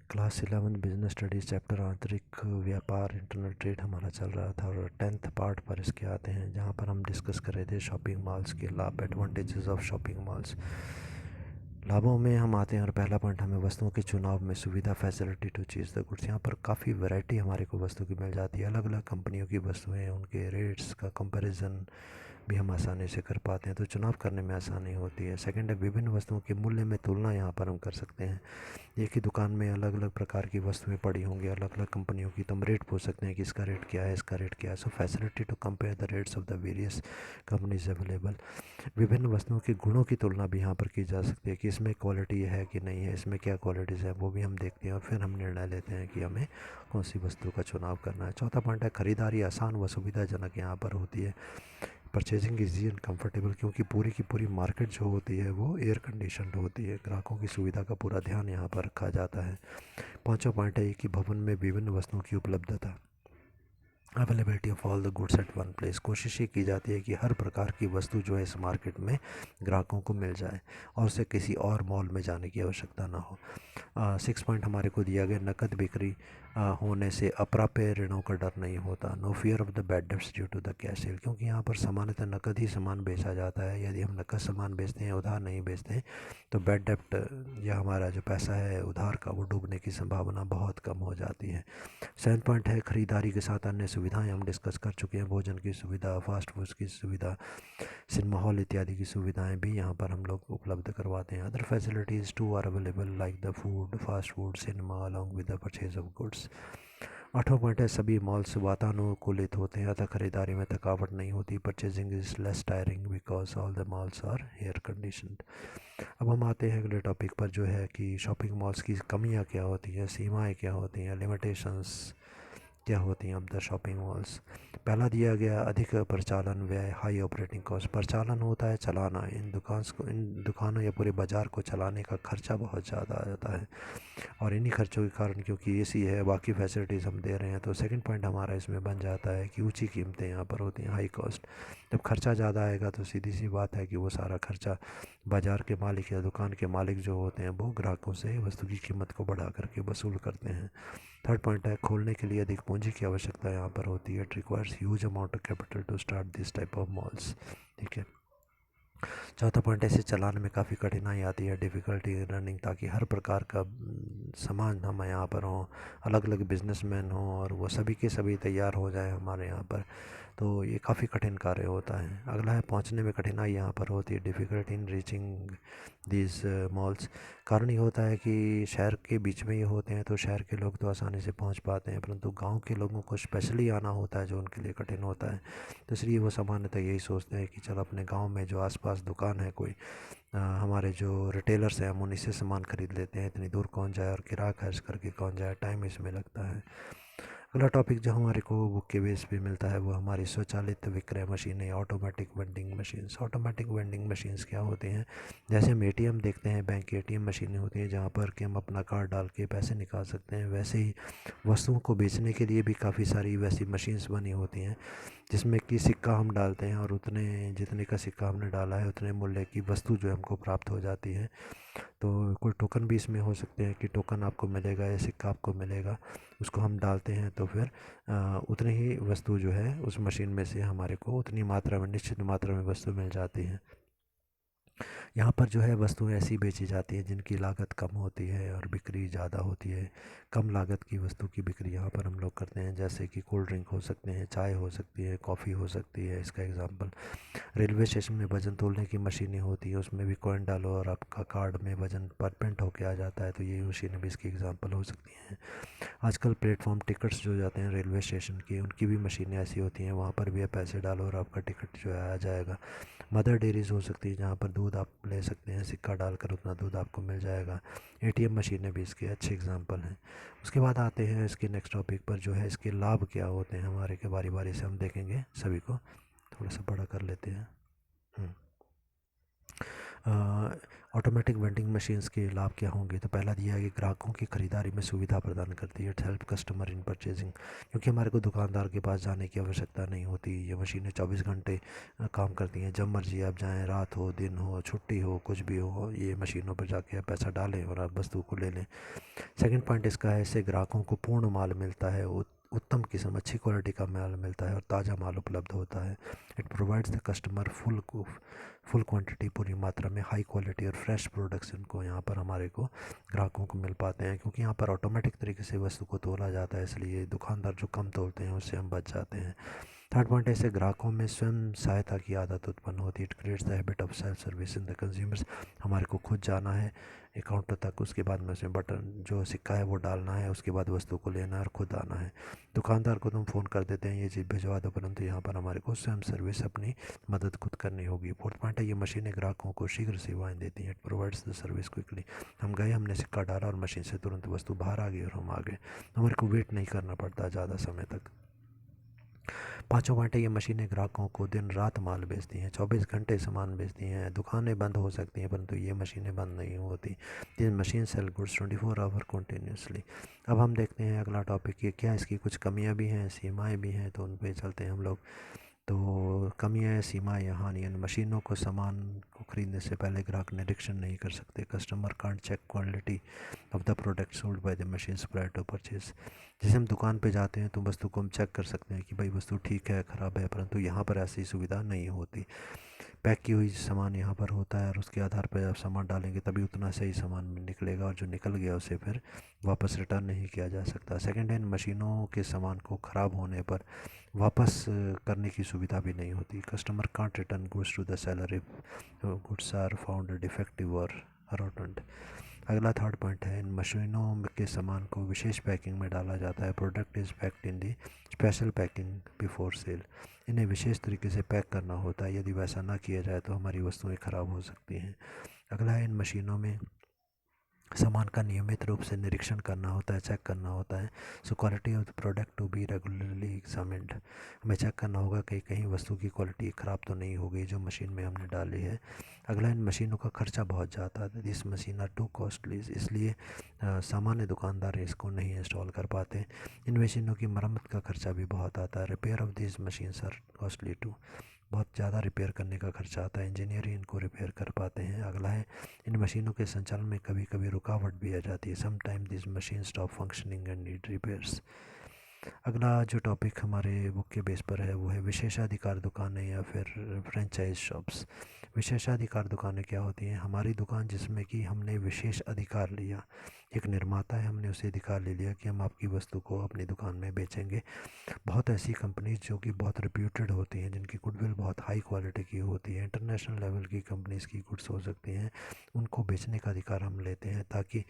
Class 11 business studies chapter आंतरिक व्यापार internal trade हमारा चल रहा था और 10th पार्ट पर इसके आते हैं, जहाँ पर हम डिस्कस कर रहे थे शॉपिंग मॉल्स के लाभ, एडवांटेजेस ऑफ शॉपिंग मॉल्स। लाभों में हम आते हैं और पहला पॉइंट हमें वस्तुओं के चुनाव में सुविधा, facility to choose the goods. यहाँ पर काफ़ी वैरायटी हमारे को वस्तु की मिल जाती है, अलग अलग कंपनियों की वस्तुएं, उनके रेट्स का कंपैरिजन भी हम आसानी से कर पाते हैं, तो चुनाव करने में आसानी होती है। सेकंड है विभिन्न वस्तुओं के मूल्य में तुलना, यहाँ पर हम कर सकते हैं। एक ही दुकान में अलग अलग प्रकार की वस्तुएं पड़ी होंगी, अलग अलग कंपनियों की, तो हम रेट पूछ सकते हैं कि इसका रेट क्या है, इसका रेट क्या है। So facility to compare the rates of the various companies available. विभिन्न वस्तुओं के गुणों की तुलना भी यहाँ पर की जा सकती है कि इसमें क्वालिटी है कि नहीं है, इसमें क्या क्वालिटीज़ है, वो भी हम देखते हैं और फिर हम निर्णय लेते हैं कि हमें कौन सी वस्तु का चुनाव करना है। चौथा पॉइंट है खरीदारी आसान व सुविधाजनक यहाँ पर होती है। परचेजिंग इजी एंड कंफर्टेबल, क्योंकि पूरी की पूरी मार्केट जो होती है वो एयर कंडीशनड होती है, ग्राहकों की सुविधा का पूरा ध्यान यहाँ पर रखा जाता है। पांचवा पॉइंट है कि भवन में विभिन्न वस्तुओं की उपलब्धता, availability of all the goods at one place. कोशिश ये की जाती है कि हर प्रकार की वस्तु जो है इस मार्केट में ग्राहकों को मिल जाए और उसे किसी और मॉल में जाने की आवश्यकता ना हो। 6 पॉइंट हमारे को दिया गया, नकद बिक्री होने से अप्राप्य ऋणों का डर नहीं होता। No fear of the bad debts due to the cash sale, क्योंकि यहाँ पर सामान्यतः नकद ही सामान बेचा जाता है। यदि हम नकद सामान बेचते हैं, उधार नहीं बेचते हैं, तो बैड डेब्ट या हमारा जो पैसा है उधार का, वो डूबने की संभावना बहुत कम हो जाती है। 7 पॉइंट है खरीदारी के साथ अन्य सुविधाएं, हम डिस्कस कर चुके हैं। भोजन की सुविधा, फास्ट फूड की सुविधा, सिनेमा हॉल इत्यादि की सुविधाएं भी यहाँ पर हम लोग उपलब्ध करवाते हैं। Other facilities too are available like the food, fast food, cinema along with the purchase of goods. 8वां पॉइंट है सभी मॉल्स वातानुकूलित होते हैं, अतः खरीदारी में थकावट नहीं होती। Purchasing is less tiring because all the malls are air conditioned. अब हम आते हैं अगले टॉपिक पर, जो है कि शॉपिंग मॉल्स की कमियाँ क्या होती हैं, सीमाएँ क्या होती हैं, लिमिटेशंस क्या होती हैं ऑफ द शॉपिंग मॉल्स। पहला दिया गया अधिक परिचालन व्यय, हाई ऑपरेटिंग कॉस्ट। परिचालन होता है चलाना, इन दुकानों या पूरे बाज़ार को चलाने का खर्चा बहुत ज़्यादा आ जाता है, और इन्हीं खर्चों के कारण, क्योंकि एसी है, बाकी फैसिलिटीज़ हम दे रहे हैं, तो सेकंड पॉइंट हमारा इसमें बन जाता है कि ऊंची कीमतें यहाँ पर होती हैं, हाई कॉस्ट। जब खर्चा ज़्यादा आएगा तो सीधी सी बात है कि वो सारा खर्चा बाज़ार के मालिक या दुकान के मालिक जो होते हैं वो ग्राहकों से वस्तु की कीमत को बढ़ा करके वसूल करते हैं। थर्ड पॉइंट है खोलने के लिए अधिक पूंजी की आवश्यकता यहाँ पर होती है। It requires huge amount of capital to start this type of malls. ठीक है। चौथा पॉइंट, ऐसे चलाने में काफ़ी कठिनाई आती है, डिफ़िकल्टी रनिंग, ताकि हर प्रकार का सामान हम यहाँ पर हों, अलग अलग बिजनेसमैन हों और वो सभी के सभी तैयार हो जाए हमारे यहाँ पर, तो ये काफ़ी कठिन कार्य होता है। अगला है पहुँचने में कठिनाई यहाँ पर होती है, difficult in reaching these malls. कारण ये होता है कि शहर के बीच में ये होते हैं, तो शहर के लोग तो आसानी से पहुँच पाते हैं, परंतु गाँव के लोगों को स्पेशली आना होता है, जो उनके लिए कठिन होता है। तो इसलिए वो सामान्यतः यही सोचते हैं कि चल अपने गांव में जो आसपास दुकान है कोई, हमारे जो रिटेलर्स हैं हम उन्हीं से सामान खरीद लेते हैं, इतनी दूर कौन जाए और किराया खर्च करके कौन जाए, टाइम इसमें लगता है। अगला टॉपिक जो हमारे को बुक के बेस पे मिलता है वो हमारी स्वचालित विक्रय मशीनें, automatic vending machines. Automatic vending machines क्या होते हैं, जैसे हम एटीएम देखते हैं, बैंक की एटीएम मशीनें होती हैं जहाँ पर कि हम अपना कार्ड डाल के पैसे निकाल सकते हैं, वैसे ही वस्तुओं को बेचने के लिए भी काफ़ी सारी वैसी मशीन्स बनी होती हैं, जिसमें कि सिक्का हम डालते हैं और उतने जितने का सिक्का हमने डाला है उतने मूल्य की वस्तु जो है हमको प्राप्त हो जाती है। तो कोई टोकन भी इसमें हो सकते हैं कि टोकन आपको मिलेगा या सिक्का आपको मिलेगा, उसको हम डालते हैं तो फिर उतनी ही वस्तु जो है उस मशीन में से हमारे को उतनी मात्रा में, निश्चित मात्रा में वस्तु मिल जाती है। यहाँ पर जो है वस्तुएं ऐसी बेची जाती हैं जिनकी लागत कम होती है और बिक्री ज़्यादा होती है। कम लागत की वस्तु की बिक्री यहाँ पर हम लोग करते हैं, जैसे कि कोल्ड ड्रिंक हो सकते हैं, चाय हो सकती है, कॉफ़ी हो सकती है। इसका एग्जांपल रेलवे स्टेशन में वज़न तोलने की मशीनें होती हैं, उसमें भी कॉइन डालो और आपका कार्ड में वज़न पर प्रिंट होके आ जाता है, तो ये मशीनें भी इसकी एग्जांपल हो सकती हैं। आजकल प्लेटफॉर्म टिकट्स जो जाते हैं रेलवे स्टेशन की, उनकी भी मशीनें ऐसी होती हैं, वहाँ पर भी आप पैसे डालो और आपका टिकट जो है आ जाएगा। मदर डेयरीज़ हो सकती है जहाँ पर दूध आप ले सकते हैं, सिक्का डालकर उतना दूध आपको मिल जाएगा। एटीएम मशीनें भी इसके अच्छे एग्जांपल हैं। उसके बाद आते हैं इसके नेक्स्ट टॉपिक पर, जो है इसके लाभ क्या होते हैं हमारे के, बारी बारी से हम देखेंगे सभी को, थोड़ा सा बड़ा कर लेते हैं। ऑटोमेटिक वेंडिंग मशीन्स के लाभ क्या होंगे? तो पहला दिया है कि ग्राहकों की खरीदारी में सुविधा प्रदान करती है, it help customer in purchasing, क्योंकि हमारे को दुकानदार के पास जाने की आवश्यकता नहीं होती। ये मशीनें 24 घंटे काम करती हैं, जब मर्जी आप जाएं, रात हो, दिन हो, छुट्टी हो, कुछ भी हो, ये मशीनों पर जाके आप पैसा डालें और आप वस्तु को ले लें। सेकंड पॉइंट इसका है, इससे ग्राहकों को पूर्ण माल मिलता है, उत्तम किस्म, अच्छी क्वालिटी का माल मिलता है और ताज़ा माल उपलब्ध होता है। It provides the customer full quantity, पूरी मात्रा में हाई क्वालिटी और फ्रेश प्रोडक्शन को यहाँ पर हमारे को ग्राहकों को मिल पाते हैं, क्योंकि यहाँ पर ऑटोमेटिक तरीके से वस्तु को तोला जाता है, इसलिए दुकानदार जो कम तोलते हैं उससे हम बच जाते हैं। थर्ड पॉइंट, ऐसे ग्राहकों में स्वयं सहायता की आदत उत्पन्न होती है, it creates the habit of self service in the consumers. हमारे को खुद जाना है काउंटर तक, उसके बाद में उसमें बटन जो सिक्का है वो डालना है, उसके बाद वस्तु को लेना है और खुद आना है। दुकानदार को तुम फ़ोन कर देते हैं ये चीज़ भिजवा दो, परंतु यहाँ पर हमारे को स्वयं सर्विस अपनी मदद खुद करनी होगी। फोर्थ पॉइंट है, ये मशीनें ग्राहकों को शीघ्र सेवाएं देती हैं, it provides the service quickly. हम गए, हमने सिक्का डाला और मशीन से तुरंत वस्तु बाहर आ गई और हम आ गए, हमारे को वेट नहीं करना पड़ता ज़्यादा समय तक। पाँचों बाटें ये मशीनें ग्राहकों को दिन रात माल बेचती हैं, 24 घंटे सामान बेचती हैं। दुकानें बंद हो सकती हैं परंतु ये मशीनें बंद नहीं होती। This machine sell goods 24 hour continuously. अब हम देखते हैं अगला टॉपिक, ये क्या इसकी कुछ कमियां भी हैं, सीमाएं भी हैं, तो उन पे चलते हैं हम लोग। तो कमियाँ या सीमाएँ या हानि, मशीनों को सामान को खरीदने से पहले ग्राहक निरीक्षण नहीं कर सकते। Customer can't check quality of the product sold by the machine prior to purchase. जैसे हम दुकान पे जाते हैं तो वस्तु को हम चेक कर सकते हैं कि भाई वस्तु ठीक है, ख़राब है, परंतु यहाँ पर ऐसी सुविधा नहीं होती। पैक की हुई सामान यहाँ पर होता है और उसके आधार पर आप सामान डालेंगे तभी उतना सही सामान निकलेगा, और जो निकल गया उसे फिर वापस रिटर्न नहीं किया जा सकता। सेकेंड हैंड मशीनों के सामान को ख़राब होने पर वापस करने की सुविधा भी नहीं होती। Customer can't return goods to the seller if goods are found defective और रोटेंट। अगला थर्ड पॉइंट है, इन मशीनों के सामान को विशेष पैकिंग में डाला जाता है, product is packed in the special packing before sale. इन्हें विशेष तरीके से पैक करना होता है, यदि वैसा ना किया जाए तो हमारी वस्तुएं ख़राब हो सकती हैं। अगला है, इन मशीनों में सामान का नियमित रूप से निरीक्षण करना होता है, चेक करना होता है। So quality of the product to be regularly examined. हमें चेक करना होगा कि कहीं वस्तु की क्वालिटी ख़राब तो नहीं हो गई जो मशीन में हमने डाली है। अगला, इन मशीनों का खर्चा बहुत ज़्यादा है, this machine are too costly, इसलिए सामान्य दुकानदार इसको नहीं इंस्टॉल कर पाते। इन मशीनों की मरम्मत का खर्चा भी बहुत आता है, repair of this machines are costly too, बहुत ज़्यादा रिपेयर करने का खर्चा आता है, इंजीनियर ही इनको रिपेयर कर पाते हैं। अगला है, इन मशीनों के संचालन में कभी कभी रुकावट भी आ जाती है, some time this machine stop functioning and need repairs. अगला जो टॉपिक हमारे बुक के बेस पर है वो है विशेषाधिकार दुकानें या फिर फ्रेंचाइज शॉप्स। विशेषाधिकार दुकानें क्या होती हैं? हमारी दुकान जिसमें कि हमने विशेष अधिकार लिया, एक निर्माता है, हमने उसे अधिकार ले लिया कि हम आपकी वस्तु को अपनी दुकान में बेचेंगे। बहुत ऐसी कंपनीज जो कि बहुत रिप्यूटेड होती हैं, जिनकी गुडविल बहुत हाई क्वालिटी की होती है, इंटरनेशनल लेवल की कंपनीज़ की गुड्स हो सकती हैं, उनको बेचने का अधिकार हम लेते हैं, ताकि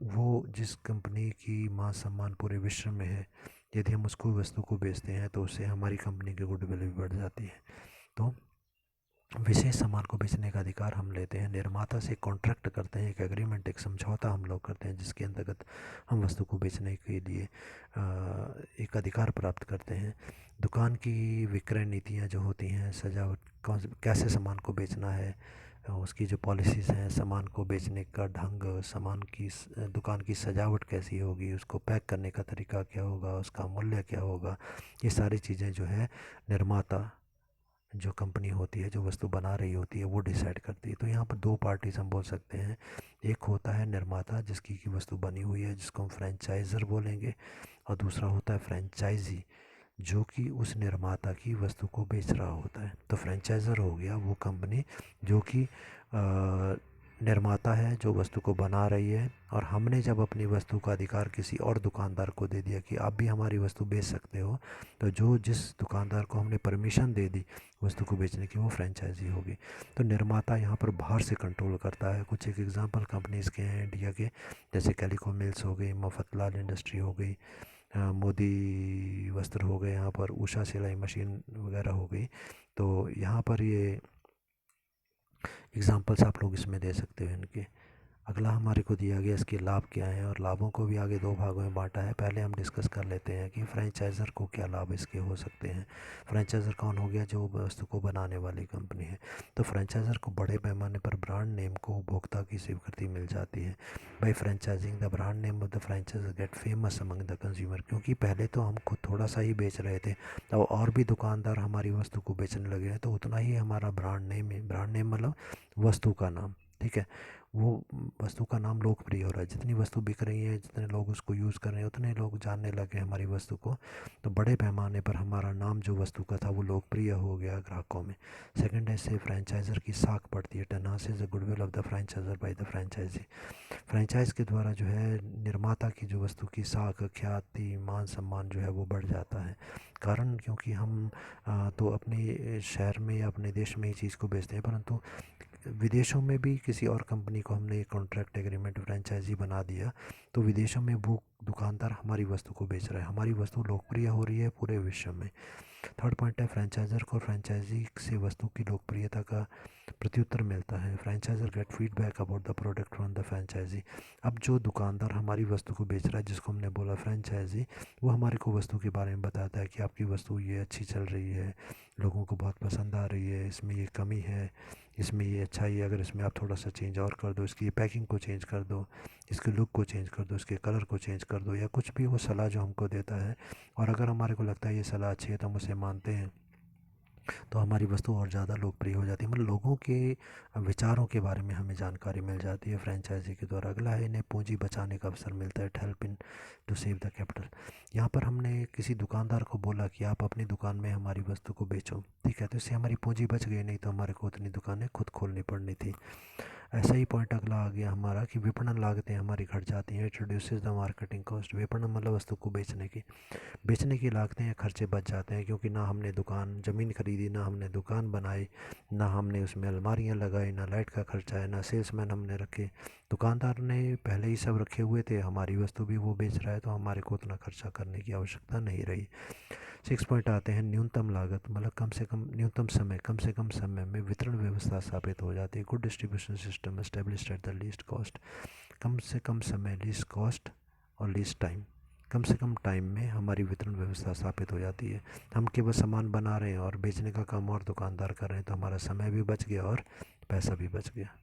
वो जिस कंपनी की मान सम्मान पूरे विश्व में है, यदि हम उसको वस्तु को बेचते हैं तो उससे हमारी कंपनी की गुडविल भी बढ़ जाती है। तो विशेष सामान को बेचने का अधिकार हम लेते हैं, निर्माता से कॉन्ट्रैक्ट करते हैं, एक एग्रीमेंट, एक समझौता हम लोग करते हैं, जिसके अंतर्गत हम वस्तु को बेचने के लिए एक अधिकार प्राप्त करते हैं। दुकान की विक्रय नीतियाँ जो होती हैं, सजावट, कैसे सामान को बेचना है, उसकी जो पॉलिसीज़ हैं, सामान को बेचने का ढंग, सामान की दुकान की सजावट कैसी होगी, उसको पैक करने का तरीका क्या होगा, उसका मूल्य क्या होगा, ये सारी चीज़ें जो है निर्माता, जो कंपनी होती है, जो वस्तु बना रही होती है, वो डिसाइड करती है। तो यहाँ पर दो पार्टीज हम बोल सकते हैं, एक होता है निर्माता जिसकी की वस्तु बनी हुई है, जिसको हम फ्रेंचाइज़र बोलेंगे, और दूसरा होता है फ्रेंचाइजी, जो कि उस निर्माता की वस्तु को बेच रहा होता है। तो फ्रेंचाइज़र हो गया वो कंपनी जो कि निर्माता है, जो वस्तु को बना रही है, और हमने जब अपनी वस्तु का अधिकार किसी और दुकानदार को दे दिया कि आप भी हमारी वस्तु बेच सकते हो, तो जो जिस दुकानदार को हमने परमिशन दे दी वस्तु को बेचने की, वो फ्रेंचाइजी होगी। तो निर्माता यहाँ पर बाहर से कंट्रोल करता है। कुछ एक एग्जांपल कंपनीज़ के हैं इंडिया के, जैसे कैलिको मिल्स हो गई, मफतलाल इंडस्ट्री हो गई, मोदी वस्त्र हो गए, यहाँ पर उषा सिलाई मशीन वगैरह हो गई। तो यहाँ पर ये एग्ज़ाम्पल्स आप लोग इसमें दे सकते हो इनके। अगला हमारे को दिया गया इसके लाभ क्या हैं, और लाभों को भी आगे दो भागों में बांटा है। पहले हम डिस्कस कर लेते हैं कि फ्रेंचाइज़र को क्या लाभ इसके हो सकते हैं। फ्रेंचाइज़र कौन हो गया? जो वस्तु को बनाने वाली कंपनी है। तो फ्रेंचाइज़र को बड़े पैमाने पर ब्रांड नेम को उपभोक्ता की स्वीकृति मिल जाती है। By franchising the brand name of the franchisor get famous among the consumer. क्योंकि पहले तो हम खुद थोड़ा सा ही बेच रहे थे, अब और भी दुकानदार हमारी वस्तु को बेचने लगे हैं, तो उतना ही हमारा ब्रांड नेम है। ब्रांड नेम मतलब वस्तु का नाम, ठीक है, वो वस्तु का नाम लोकप्रिय हो रहा है। जितनी वस्तु बिक रही है, जितने लोग उसको यूज़ कर रहे हैं, उतने लोग जानने लगे हमारी वस्तु को। तो बड़े पैमाने पर हमारा नाम जो वस्तु का था वो लोकप्रिय हो गया ग्राहकों में। सेकंड है, इससे फ्रेंचाइज़र की साख बढ़ती है। टेनासिस the goodwill of the franchiser by the franchisee. Franchise के द्वारा जो है निर्माता की जो वस्तु की साख, ख्याति, मान सम्मान जो है वो बढ़ जाता है। कारण क्योंकि हम तो अपने शहर में या अपने देश में ही चीज़ को बेचते हैं, परंतु विदेशों में भी किसी और कंपनी को हमने कॉन्ट्रैक्ट एग्रीमेंट फ्रेंचाइजी बना दिया, तो विदेशों में वो दुकानदार हमारी वस्तु को बेच रहा है, हमारी वस्तु लोकप्रिय हो रही है पूरे विश्व में। थर्ड पॉइंट है, फ्रेंचाइजर को फ्रेंचाइजी से वस्तु की लोकप्रियता का प्रत्युत्तर मिलता है। Franchiser get feedback about the product from the franchisee. अब जो दुकानदार हमारी वस्तु को बेच रहा है, जिसको हमने बोला फ्रेंचाइजी, वो हमारे को वस्तु के बारे में बताता है कि आपकी वस्तु ये अच्छी चल रही है, लोगों को बहुत पसंद आ रही है, इसमें ये कमी है, इसमें ये अच्छाई है, अगर इसमें आप थोड़ा सा चेंज और कर दो, इसकी पैकिंग को चेंज कर दो, इसके लुक को चेंज कर दो, इसके कलर को चेंज कर दो, या कुछ भी वो सलाह जो हमको देता है। और अगर हमारे को लगता है ये सलाह अच्छी है तो हम उसे मानते हैं, तो हमारी वस्तु और ज़्यादा लोकप्रिय हो जाती है। मतलब लोगों के विचारों के बारे में हमें जानकारी मिल जाती है फ्रेंचाइजी के द्वारा। अगला है, इन्हें पूंजी बचाने का अवसर मिलता है। Help in to save the capital. यहाँ पर हमने किसी दुकानदार को बोला कि आप अपनी दुकान में हमारी वस्तु को बेचो, ठीक है, तो इससे हमारी पूंजी बच गई, नहीं तो हमारे को उतनी दुकानें खुद खोलनी पड़नी थी। ऐसा ही पॉइंट अगला आ गया हमारा कि विपणन लागतें हमारी घट जाती हैं। It reduces the marketing cost. विपणन मतलब वस्तु को बेचने की लागतें या खर्चे बच जाते हैं, क्योंकि ना हमने दुकान ज़मीन खरीदी, ना हमने दुकान बनाई, ना हमने उसमें अलमारियाँ लगाई, ना लाइट का खर्चा है, ना सेल्समैन हमने रखे। दुकानदार ने पहले ही सब रखे हुए थे, हमारी वस्तु भी वो बेच रहा है, तो हमारे को उतना खर्चा करने की आवश्यकता नहीं रही। 6 पॉइंट आते हैं, न्यूनतम लागत मतलब कम से कम न्यूनतम समय, कम से कम समय में वितरण व्यवस्था स्थापित हो जाती है। Good distribution system established at the least cost. कम से कम समय, लीस्ट कॉस्ट और लीस्ट टाइम, कम से कम टाइम में हमारी वितरण व्यवस्था स्थापित हो जाती है। हम केवल सामान बना रहे हैं और बेचने का काम और दुकानदार कर रहे हैं, तो हमारा समय भी बच गया और पैसा भी बच गया।